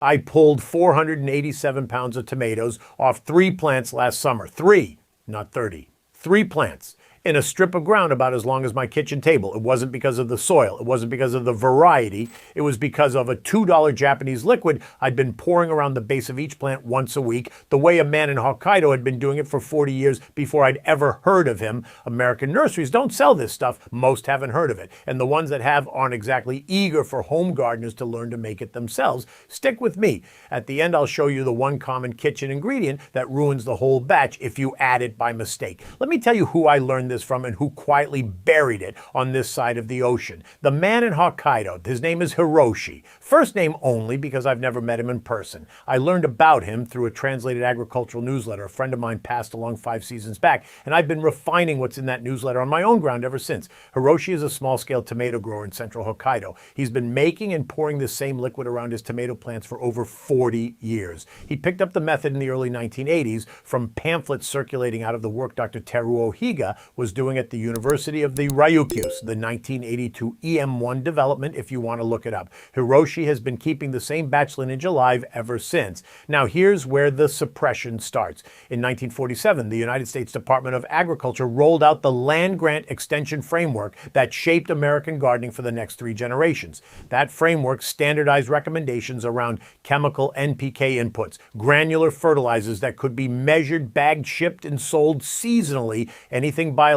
I pulled 487 pounds of tomatoes off 3 plants last summer. 3, not 30. 3 plants in a strip of ground about as long as my kitchen table. It wasn't because of the soil. It wasn't because of the variety. It was because of a $2 Japanese liquid I'd been pouring around the base of each plant once a week, the way a man in Hokkaido had been doing it for 40 years before I'd ever heard of him. American nurseries don't sell this stuff. Most haven't heard of it. And the ones that have aren't exactly eager for home gardeners to learn to make it themselves. Stick with me. At the end, I'll show you the one common kitchen ingredient that ruins the whole batch if you add it by mistake. Let me tell you who I learned this from and who quietly buried it on this side of the ocean. The man in Hokkaido. His name is Hiroshi. First name only because I've never met him in person. I learned about him through a translated agricultural newsletter a friend of mine passed along 5 seasons back, and I've been refining what's in that newsletter on my own ground ever since. Hiroshi is a small-scale tomato grower in central Hokkaido. He's been making and pouring this same liquid around his tomato plants for over 40 years. He picked up the method in the early 1980s from pamphlets circulating out of the work Dr. Teruo Higa was doing at the University of the Ryukyus, the 1982 EM1 development, if you want to look it up. Hiroshi has been keeping the same batch lineage alive ever since. Now here's where the suppression starts. In 1947, the United States Department of Agriculture rolled out the land grant extension framework that shaped American gardening for the next 3 generations. That framework standardized recommendations around chemical NPK inputs, granular fertilizers that could be measured, bagged, shipped, and sold seasonally. Anything biological,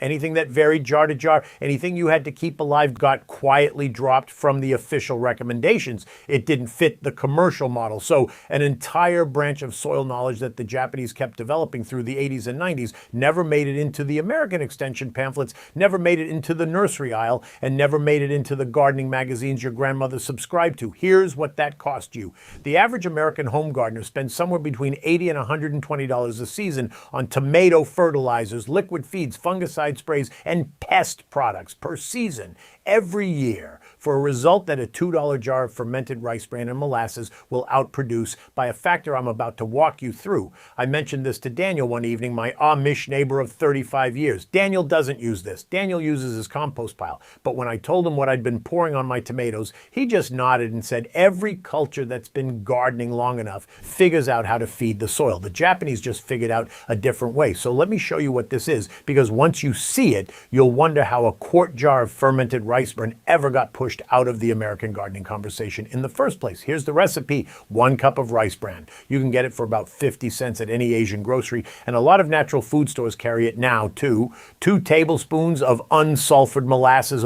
anything that varied jar to jar, anything you had to keep alive got quietly dropped from the official recommendations. It didn't fit the commercial model. So an entire branch of soil knowledge that the Japanese kept developing through the 80s and 90s never made it into the American extension pamphlets, never made it into the nursery aisle, and never made it into the gardening magazines your grandmother subscribed to. Here's what that cost you. The average American home gardener spends somewhere between $80 and $120 a season on tomato fertilizers, liquid feeds, fungicide sprays, and pest products per season every year, for a result that a $2 jar of fermented rice bran and molasses will outproduce by a factor I'm about to walk you through. I mentioned this to Daniel one evening, my Amish neighbor of 35 years. Daniel doesn't use this. Daniel uses his compost pile. But when I told him what I'd been pouring on my tomatoes, he just nodded and said, every culture that's been gardening long enough figures out how to feed the soil. The Japanese just figured out a different way. So let me show you what this is, because once you see it, you'll wonder how a quart jar of fermented rice bran ever got pushed out of the American gardening conversation in the first place. Here's the recipe. 1 cup of rice bran. You can get it for about 50 cents at any Asian grocery, and a lot of natural food stores carry it now too. 2 tablespoons of unsulfured molasses.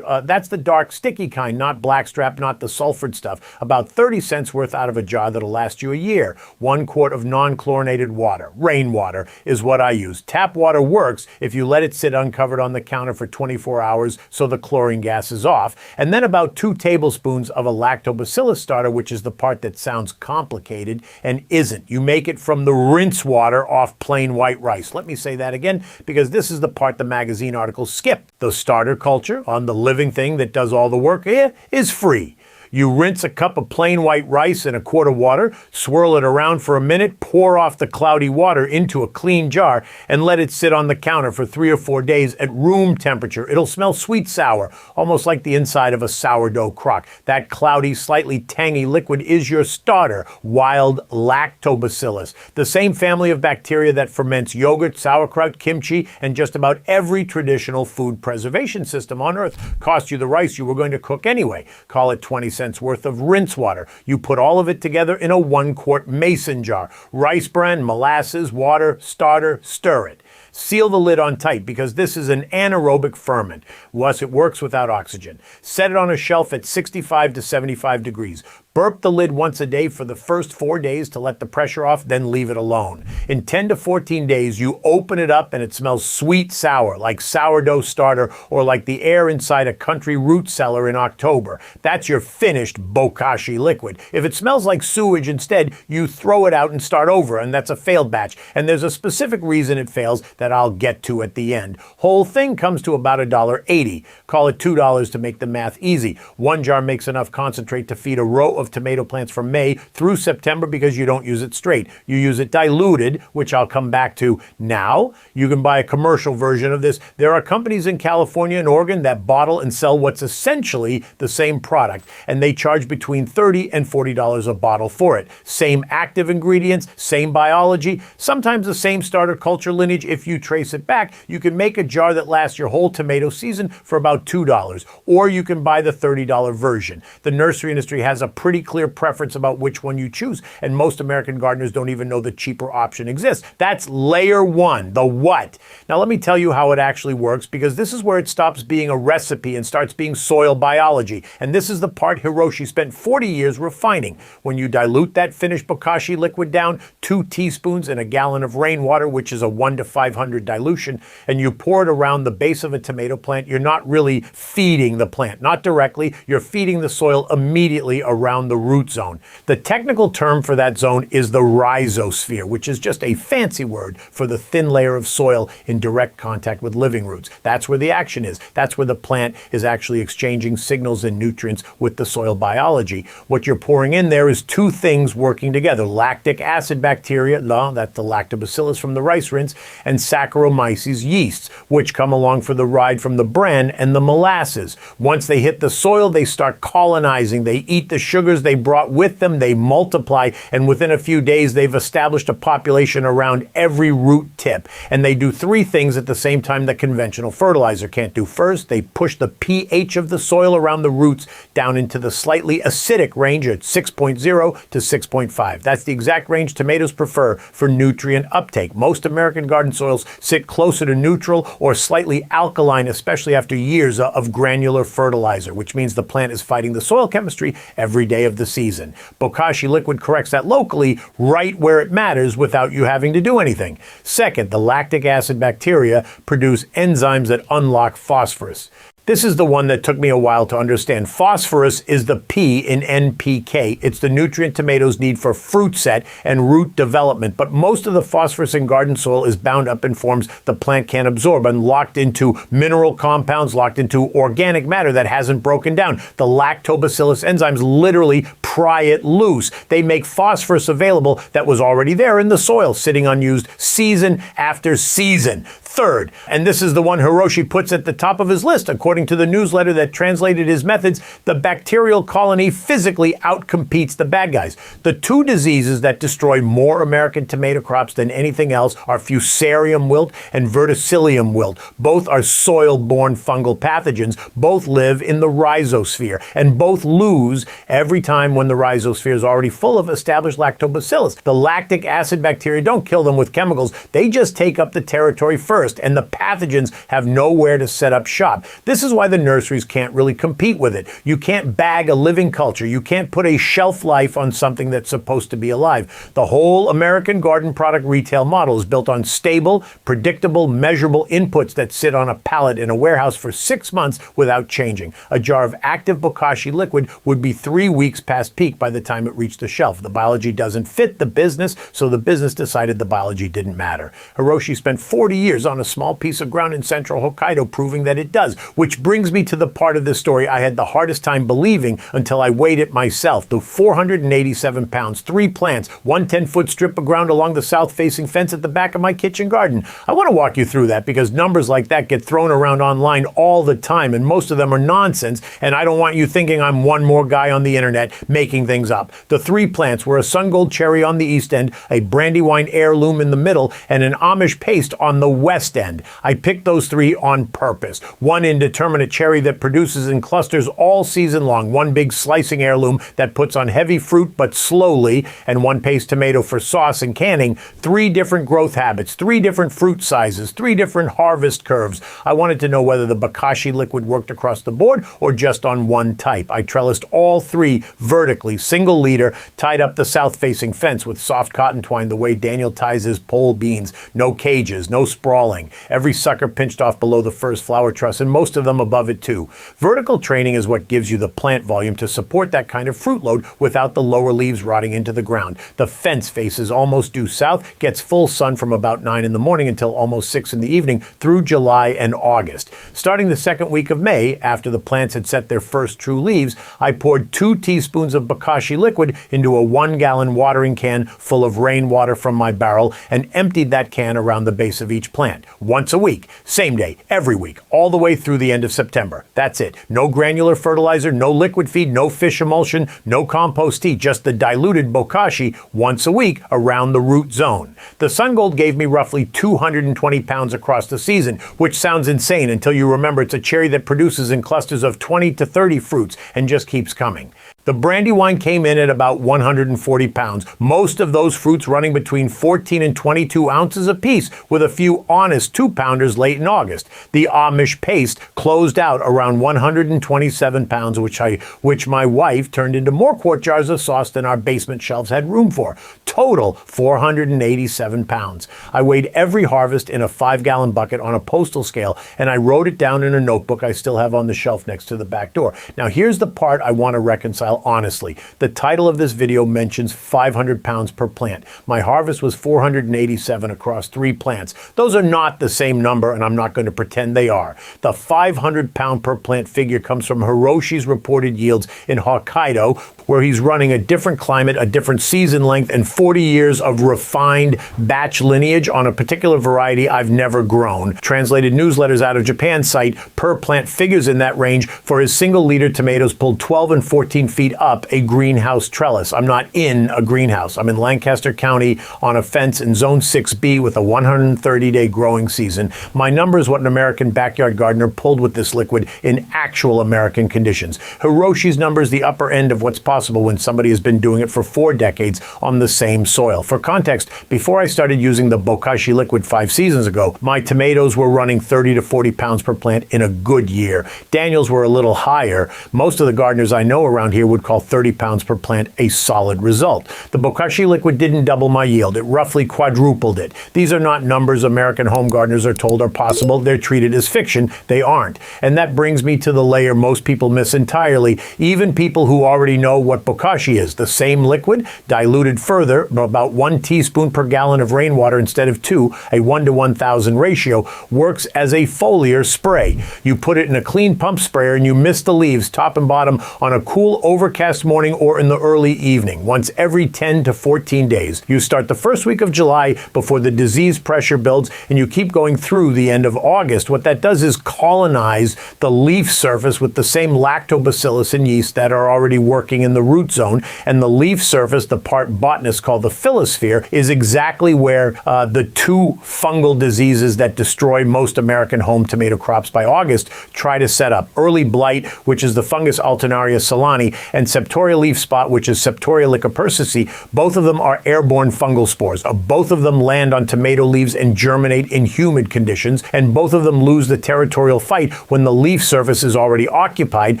That's the dark, sticky kind, not blackstrap, not the sulfured stuff. About 30 cents worth out of a jar that'll last you a year. 1 quart of non-chlorinated water. Rainwater is what I use. Tap water works if you let it sit uncovered on the counter for 24 hours so the chlorine gas is off. And then about 2 tablespoons of a lactobacillus starter, which is the part that sounds complicated and isn't. You make it from the rinse water off plain white rice. Let me say that again, because this is the part the magazine articles skip. The starter culture on the living thing that does all the work here is free. You rinse a cup of plain white rice in a quart of water, swirl it around for a minute, pour off the cloudy water into a clean jar, and let it sit on the counter for 3 or 4 days at room temperature. It'll smell sweet sour, almost like the inside of a sourdough crock. That cloudy, slightly tangy liquid is your starter, wild lactobacillus, the same family of bacteria that ferments yogurt, sauerkraut, kimchi, and just about every traditional food preservation system on earth. Cost you the rice you were going to cook anyway. Call it 20 cents worth of rinse water. You put all of it together in a 1 quart mason jar. Rice bran, molasses, water, starter, stir it. Seal the lid on tight because this is an anaerobic ferment. Thus, it works without oxygen. Set it on a shelf at 65 to 75 degrees. Burp the lid once a day for the first 4 days to let the pressure off, then leave it alone. In 10 to 14 days, you open it up and it smells sweet sour, like sourdough starter or like the air inside a country root cellar in October. That's your finished bokashi liquid. If it smells like sewage instead, you throw it out and start over, and that's a failed batch. And there's a specific reason it fails that I'll get to at the end. Whole thing comes to about $1.80. Call it $2 to make the math easy. 1 jar makes enough concentrate to feed a row of tomato plants from May through September because you don't use it straight. You use it diluted, which I'll come back to now. You can buy a commercial version of this. There are companies in California and Oregon that bottle and sell what's essentially the same product, and they charge between $30 and $40 a bottle for it. Same active ingredients, same biology, sometimes the same starter culture lineage. If you trace it back, you can make a jar that lasts your whole tomato season for about $2, or you can buy the $30 version. The nursery industry has a pretty clear preference about which one you choose, and most American gardeners don't even know the cheaper option exists. That's layer one, the what. Now let me tell you how it actually works, because this is where it stops being a recipe and starts being soil biology. And this is the part Hiroshi spent 40 years refining. When you dilute that finished bokashi liquid down, 2 teaspoons in a gallon of rainwater, which is a 1 to 500 dilution, and you pour it around the base of a tomato plant, you're not really feeding the plant. Not directly, you're feeding the soil immediately around the root zone. The technical term for that zone is the rhizosphere, which is just a fancy word for the thin layer of soil in direct contact with living roots. That's where the action is. That's where the plant is actually exchanging signals and nutrients with the soil biology. What you're pouring in there is 2 things working together: lactic acid bacteria, that's the lactobacillus from the rice rinse, and Saccharomyces yeasts, which come along for the ride from the bran and the molasses. Once they hit the soil, they start colonizing. They eat the sugars they brought with them, they multiply, and within a few days they've established a population around every root tip. And they do 3 things at the same time that conventional fertilizer can't do. First, they push the pH of the soil around the roots down into the slightly acidic range at 6.0 to 6.5. That's the exact range tomatoes prefer for nutrient uptake. Most American garden soils sit closer to neutral or slightly alkaline, especially after years of granular fertilizer, which means the plant is fighting the soil chemistry every day of the season. Bokashi liquid corrects that locally, right where it matters, without you having to do anything. Second, the lactic acid bacteria produce enzymes that unlock phosphorus. This is the one that took me a while to understand. Phosphorus is the P in NPK. It's the nutrient tomatoes need for fruit set and root development. But most of the phosphorus in garden soil is bound up in forms the plant can't absorb and locked into mineral compounds, locked into organic matter that hasn't broken down. The lactobacillus enzymes literally pry it loose. They make phosphorus available that was already there in the soil, sitting unused season after season. Third, and this is the one Hiroshi puts at the top of his list, according to the newsletter that translated his methods, the bacterial colony physically outcompetes the bad guys. The 2 diseases that destroy more American tomato crops than anything else are Fusarium wilt and Verticillium wilt. Both are soil-borne fungal pathogens. Both live in the rhizosphere, and both lose every time when the rhizosphere is already full of established lactobacillus. The lactic acid bacteria don't kill them with chemicals. They just take up the territory first, and the pathogens have nowhere to set up shop. This is why the nurseries can't really compete with it. You can't bag a living culture. You can't put a shelf life on something that's supposed to be alive. The whole American garden product retail model is built on stable, predictable, measurable inputs that sit on a pallet in a warehouse for 6 months without changing. A jar of active bokashi liquid would be 3 weeks past peak by the time it reached the shelf. The biology doesn't fit the business, so the business decided the biology didn't matter. Hiroshi spent 40 years on a small piece of ground in central Hokkaido proving that it does, which brings me to the part of the story I had the hardest time believing until I weighed it myself. The 487 pounds, 3 plants, 1 10-foot strip of ground along the south-facing fence at the back of my kitchen garden. I want to walk you through that because numbers like that get thrown around online all the time, and most of them are nonsense, and I don't want you thinking I'm one more guy on the internet making things up. The 3 plants were a sun gold cherry on the east end, a Brandywine heirloom in the middle, and an Amish paste on the west end. I picked those 3 on purpose. One indeterminate cherry that produces in clusters all season long, one big slicing heirloom that puts on heavy fruit but slowly, and one paste tomato for sauce and canning. 3 different growth habits, 3 different fruit sizes, 3 different harvest curves. I wanted to know whether the bokashi liquid worked across the board or just on one type. I trellised all 3 vertically, single leader, tied up the south-facing fence with soft cotton twine the way Daniel ties his pole beans. No cages, no sprawling. swelling. Every sucker pinched off below the first flower truss, and most of them above it too. Vertical training is what gives you the plant volume to support that kind of fruit load without the lower leaves rotting into the ground. The fence faces almost due south, gets full sun from about 9 in the morning until almost 6 in the evening through July and August. Starting the second week of May, after the plants had set their first true leaves, I poured 2 teaspoons of bokashi liquid into a 1-gallon watering can full of rainwater from my barrel and emptied that can around the base of each plant. Once a week, same day, every week, all the way through the end of September. That's it. No granular fertilizer, no liquid feed, no fish emulsion, no compost tea, just the diluted bokashi once a week around the root zone. The Sun Gold gave me roughly 220 pounds across the season, which sounds insane until you remember it's a cherry that produces in clusters of 20 to 30 fruits and just keeps coming. The Brandywine came in at about 140 pounds, most of those fruits running between 14 and 22 ounces apiece, with a few honest 2-pounders late in August. The Amish paste closed out around 127 pounds, which my wife turned into more quart jars of sauce than our basement shelves had room for. Total 487 pounds. I weighed every harvest in a 5-gallon bucket on a postal scale, and I wrote it down in a notebook I still have on the shelf next to the back door. Now here's the part I want to reconcile honestly. The title of this video mentions 500 pounds per plant. My harvest was 487 across 3 plants. Those are not the same number, and I'm not going to pretend they are. The 500 pound per plant figure comes from Hiroshi's reported yields in Hokkaido, where he's running a different climate, a different season length, and 40 years of refined batch lineage on a particular variety I've never grown. Translated newsletters out of Japan cite per plant figures in that range for his single-liter tomatoes pulled 12 and 14 feet up a greenhouse trellis. I'm not in a greenhouse. I'm in Lancaster County on a fence in Zone 6B with a 130-day growing season. My number is what an American backyard gardener pulled with this liquid in actual American conditions. Hiroshi's number is the upper end of what's possible when somebody has been doing it for 4 decades on the same soil. For context, before I started using the bokashi liquid 5 seasons ago, my tomatoes were running 30 to 40 pounds per plant in a good year. Daniels were a little higher. Most of the gardeners I know around here would call 30 pounds per plant a solid result. The bokashi liquid didn't double my yield. It roughly quadrupled it. These are not numbers American home gardeners are told are possible. They're treated as fiction. They aren't. And that brings me to the layer most people miss entirely, even people who already know what bokashi is. The same liquid, diluted further, about 1 teaspoon per gallon of rainwater instead of 2, a 1 to 1,000 ratio, works as a foliar spray. You put it in a clean pump sprayer and you mist the leaves top and bottom on a cool, overcast morning or in the early evening, once every 10 to 14 days. You start the first week of July before the disease pressure builds, and you keep going through the end of August. What that does is colonize the leaf surface with the same lactobacillus and yeast that are already working in the root zone, and the leaf surface, the part botanists call the phyllosphere, is exactly where the 2 fungal diseases that destroy most American home tomato crops by August try to set up. Early blight, which is the fungus Alternaria solani, and septoria leaf spot, which is Septoria lycopersicea. Both of them are airborne fungal spores. Both of them land on tomato leaves and germinate in humid conditions, and both of them lose the territorial fight when the leaf surface is already occupied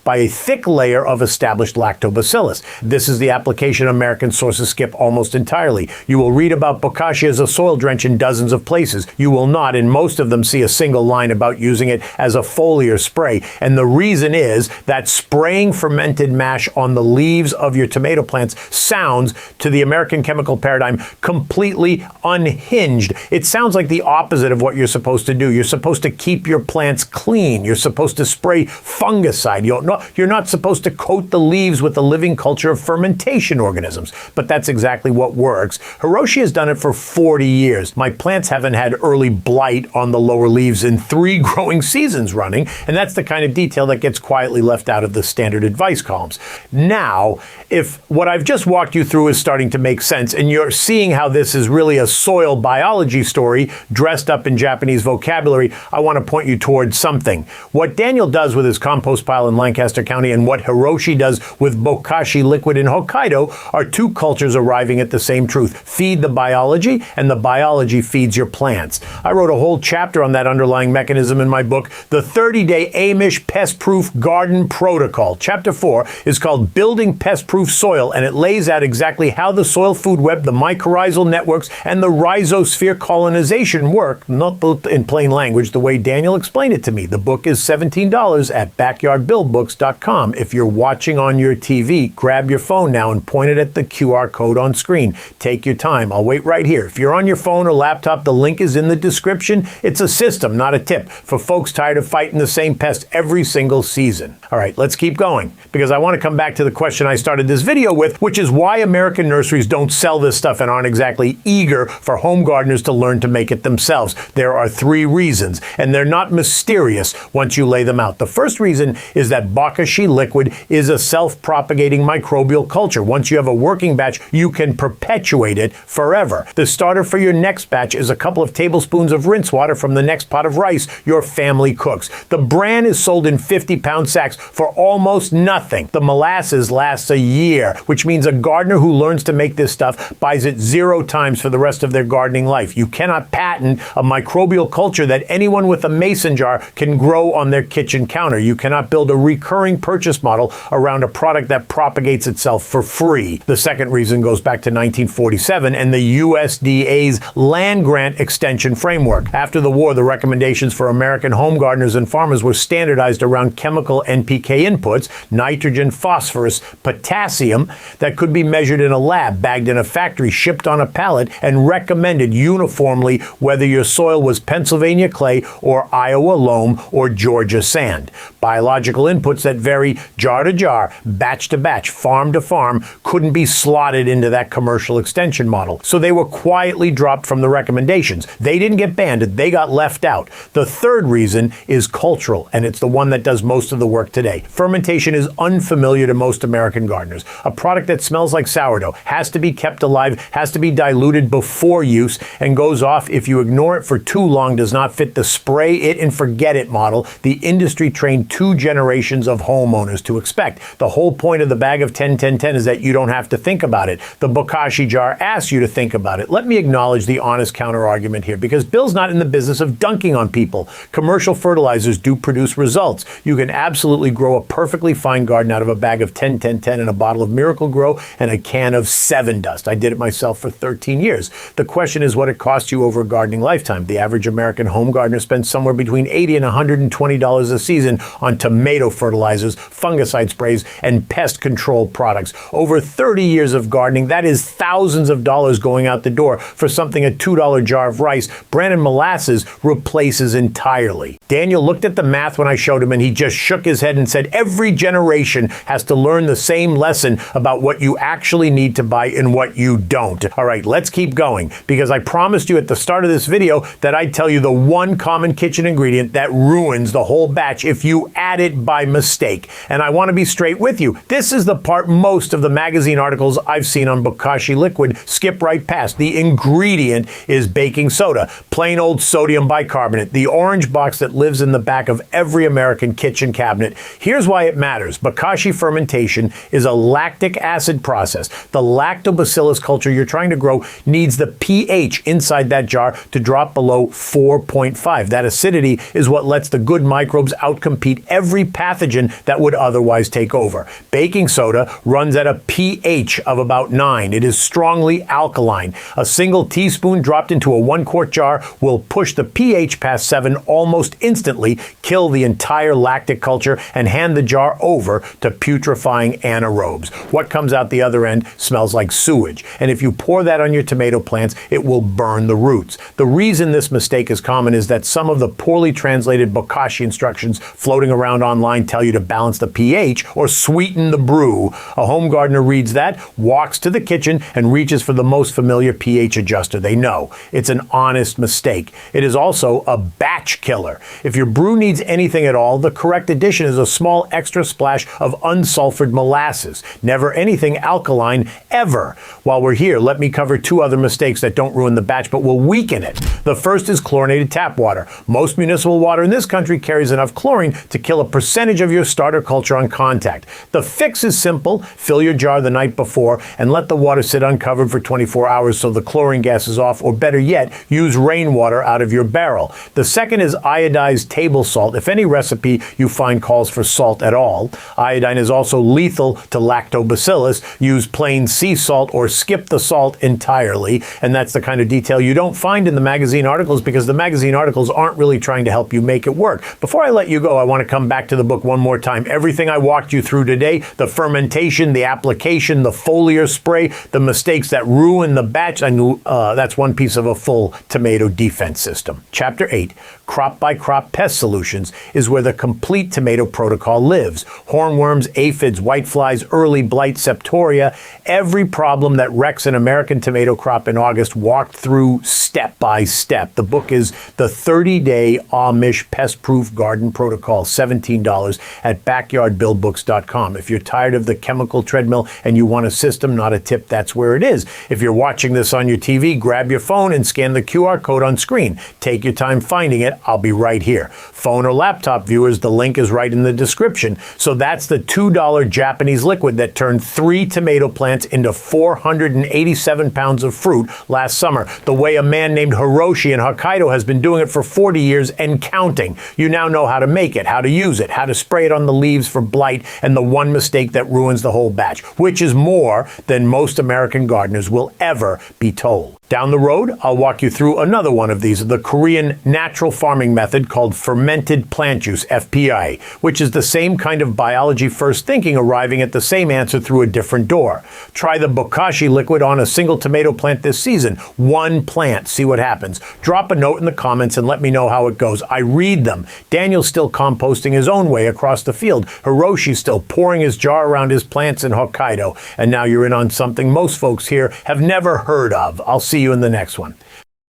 by a thick layer of established lactobacillus. This is the application American sources skip almost entirely. You will read about bokashi as a soil drench in dozens of places. You will not, in most of them, see a single line about using it as a foliar spray. And the reason is that spraying fermented mash on the leaves of your tomato plants sounds, to the American chemical paradigm, completely unhinged. It sounds like the opposite of what you're supposed to do. You're supposed to keep your plants clean. You're supposed to spray fungicide. You're not supposed to coat the leaves with the living culture of fermentation organisms. But that's exactly what works. Hiroshi has done it for 40 years. My plants haven't had early blight on the lower leaves in 3 growing seasons running, and that's the kind of detail that gets quietly left out of the standard advice columns. Now, if what I've just walked you through is starting to make sense, and you're seeing how this is really a soil biology story dressed up in Japanese vocabulary, I want to point you towards something. What Daniel does with his compost pile in Lancaster County and what Hiroshi does with bokashi liquid in Hokkaido are 2 cultures arriving at the same truth. Feed the biology, and the biology feeds your plants. I wrote a whole chapter on that underlying mechanism in my book, The 30-Day Amish Pest-Proof Garden Protocol. Chapter 4 is is called Building Pest-Proof Soil, and it lays out exactly how the soil food web, the mycorrhizal networks, and the rhizosphere colonization work, not in plain language, the way Daniel explained it to me. The book is $17 at backyardbuildbooks.com. If you're watching on your TV, grab your phone now and point it at the QR code on screen. Take your time. I'll wait right here. If you're on your phone or laptop, the link is in the description. It's a system, not a tip, for folks tired of fighting the same pest every single season. All right, let's keep going, because I want to come back to the question I started this video with, which is why American nurseries don't sell this stuff and aren't exactly eager for home gardeners to learn to make it themselves. There are 3 reasons, and they're not mysterious once you lay them out. The first reason is that bokashi liquid is a self-propagating microbial culture. Once you have a working batch, you can perpetuate it forever. The starter for your next batch is a couple of tablespoons of rinse water from the next pot of rice your family cooks. The bran is sold in 50-pound sacks for almost nothing. The molasses lasts a year, which means a gardener who learns to make this stuff buys it 0 times for the rest of their gardening life. You cannot patent a microbial culture that anyone with a mason jar can grow on their kitchen counter. You cannot build a recurring purchase model around a product that propagates itself for free. The second reason goes back to 1947 and the USDA's land grant extension framework. After the war, the recommendations for American home gardeners and farmers were standardized around chemical NPK inputs, nitrogen, phosphorus, potassium, that could be measured in a lab, bagged in a factory, shipped on a pallet, and recommended uniformly whether your soil was Pennsylvania clay or Iowa loam or Georgia sand. Biological inputs that vary jar to jar, batch to batch, farm to farm, couldn't be slotted into that commercial extension model. So they were quietly dropped from the recommendations. They didn't get banned, they got left out. The third reason is cultural, and it's the one that does most of the work today. Fermentation is unfamiliar to most American gardeners. A product that smells like sourdough has to be kept alive, has to be diluted before use, and goes off if you ignore it for too long, does not fit the spray it and forget it model the industry trained 2 generations of homeowners to expect. The whole point of the bag of 10-10-10 is that you don't have to think about it. The bokashi jar asks you to think about it. Let me acknowledge the honest counter argument here, because Bill's not in the business of dunking on people. Commercial fertilizers do produce results. You can absolutely grow a perfectly fine garden out of a bag of 10-10-10 and a bottle of Miracle Grow and a can of 7 Dust. I did it myself for 13 years. The question is what it costs you over a gardening lifetime. The average American home gardener spends somewhere between $80 and $120 a season on tomato fertilizers, fungicide sprays, and pest control products. Over 30 years of gardening, that is thousands of dollars going out the door for something a $2 jar of rice, bran and molasses replaces entirely. Daniel looked at the math when I showed him, and he just shook his head and said, every generation has to learn the same lesson about what you actually need to buy and what you don't. All right, let's keep going, because I promised you at the start of this video that I'd tell you the one common kitchen ingredient that ruins the whole batch if you add it by mistake. And I want to be straight with you. This is the part most of the magazine articles I've seen on bokashi liquid skip right past. The ingredient is baking soda, plain old sodium bicarbonate, the orange box that lives in the back of every American kitchen cabinet. Here's why it matters. Bokashi fermentation is a lactic acid process. The lactobacillus culture you're trying to grow needs the pH inside that jar to drop below 4.5. That acidity is what lets the good microbes outcompete every pathogen that would otherwise take over. Baking soda runs at a pH of about 9. It is strongly alkaline. A single teaspoon dropped into a 1-quart jar will push the pH past 7 almost instantly, kill the entire lactic culture, and hand the jar over to putrefying anaerobes. What comes out the other end smells like sewage, and if you pour that on your tomato plants, it will burn the roots. The reason this mistake is common is that some of the poorly translated bokashi instructions floating around online tell you to balance the pH or sweeten the brew. A home gardener reads that, walks to the kitchen, and reaches for the most familiar pH adjuster they know. It's an honest mistake. It is also a batch killer. If your brew needs anything at all, the correct addition is a small extra splash of unsulfured molasses. Never anything alkaline, ever. While we're here, let me cover 2 other mistakes that don't ruin the batch but will weaken it. The first is chlorinated tap water. Most municipal water in this country carries enough chlorine to kill a percentage of your starter culture on contact. The fix is simple. Fill your jar the night before and let the water sit uncovered for 24 hours so the chlorine gas is off, or better yet, use rainwater out of your barrel. The second is iodized iodized table salt if any recipe you find calls for salt at all. Iodine is also lethal to lactobacillus. Use plain sea salt or skip the salt entirely. And that's the kind of detail you don't find in the magazine articles, because the magazine articles aren't really trying to help you make it work. Before I let you go, I want to come back to the book one more time. Everything I walked you through today, the fermentation, the application, the foliar spray, the mistakes that ruin the batch, that's one piece of a full tomato defense system. Chapter 8, Crop by Crop Pest Solutions, is where the complete tomato protocol lives. Hornworms, aphids, whiteflies, early blight, septoria, every problem that wrecks an American tomato crop in August, walked through step by step. The book is the 30-day Amish Pest-Proof Garden Protocol, $17 at backyardbuildbooks.com. If you're tired of the chemical treadmill and you want a system, not a tip, that's where it is. If you're watching this on your TV, grab your phone and scan the QR code on screen. Take your time finding it. I'll be right here. Phone or laptop viewers, the link is right in the description. So that's the $2 Japanese liquid that turned 3 tomato plants into 487 pounds of fruit last summer, the way a man named Hiroshi in Hokkaido has been doing it for 40 years and counting. You now know how to make it, how to use it, how to spray it on the leaves for blight, and the one mistake that ruins the whole batch, which is more than most American gardeners will ever be told. Down the road, I'll walk you through another one of these, the Korean natural farming method called fermented plant juice, FPI, which is the same kind of biology-first thinking, arriving at the same answer through a different door. Try the bokashi liquid on a single tomato plant this season. One plant, see what happens. Drop a note in the comments and let me know how it goes. I read them. Daniel's still composting his own way across the field. Hiroshi's still pouring his jar around his plants in Hokkaido. And now you're in on something most folks here have never heard of. I'll see you in the next one.